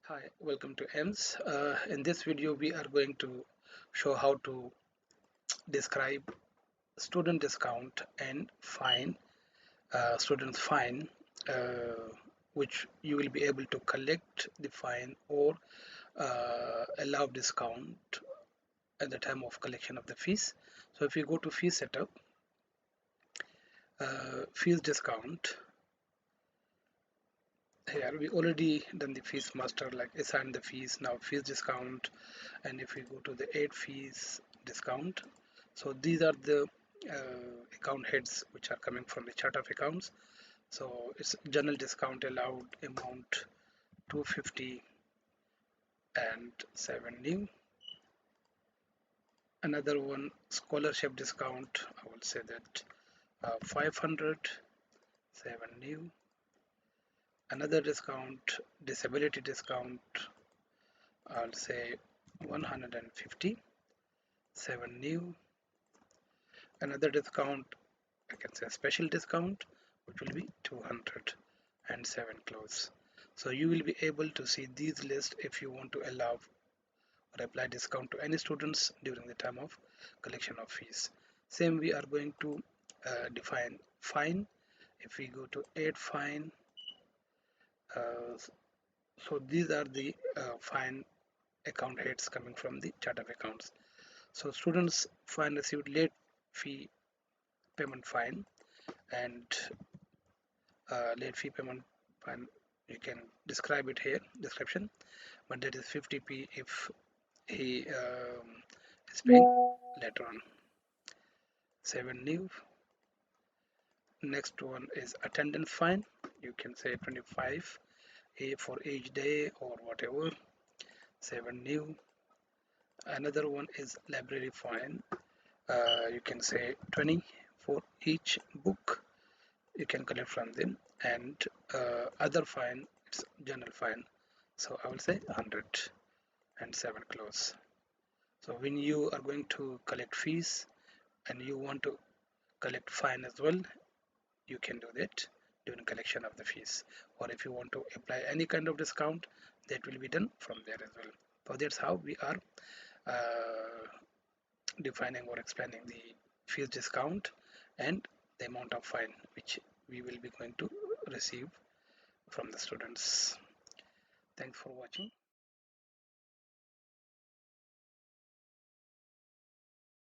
Hi, welcome to EMS. In this video, we are going to show how to describe student discount and fine, student's fine, uh, which you will be able to collect the fine or allow discount at the time of collection of the fees. So if you go to fee setup, fees discount, here we already done the fees master, like assign the fees. Now fees discount, and if we go to the add fees discount, so these are the account heads which are coming from the chart of accounts. So it's general discount allowed amount 250 and 7 new. Another one, scholarship discount, I will say that 500 7 new. Another discount, disability discount, I'll say 150 7 new. Another discount, I can say special discount, which will be 200 and 7 close. So you will be able to see these lists if you want to allow or apply discount to any students during the time of collection of fees. Same, we are going to define fine. If we go to add fine, uh, so these are the fine account heads coming from the chart of accounts. So students fine received late fee payment fine, and late fee payment fine, you can describe it here, description, but that is 50p if he is paying later on. 7 new. Next one is attendance fine, you can say 25 a for each day or whatever. 7 new. Another one is library fine, you can say 20 for each book you can collect from them. And other fine, it's general fine, so I will say 100 and 7 close. So when you are going to collect fees and you want to collect fine as well, you can do that during collection of the fees. Or if you want to apply any kind of discount, that will be done from there as well. So that's how we are uh, defining or explaining the fees discount and the amount of fine which we will be going to receive from the students. Thanks for watching.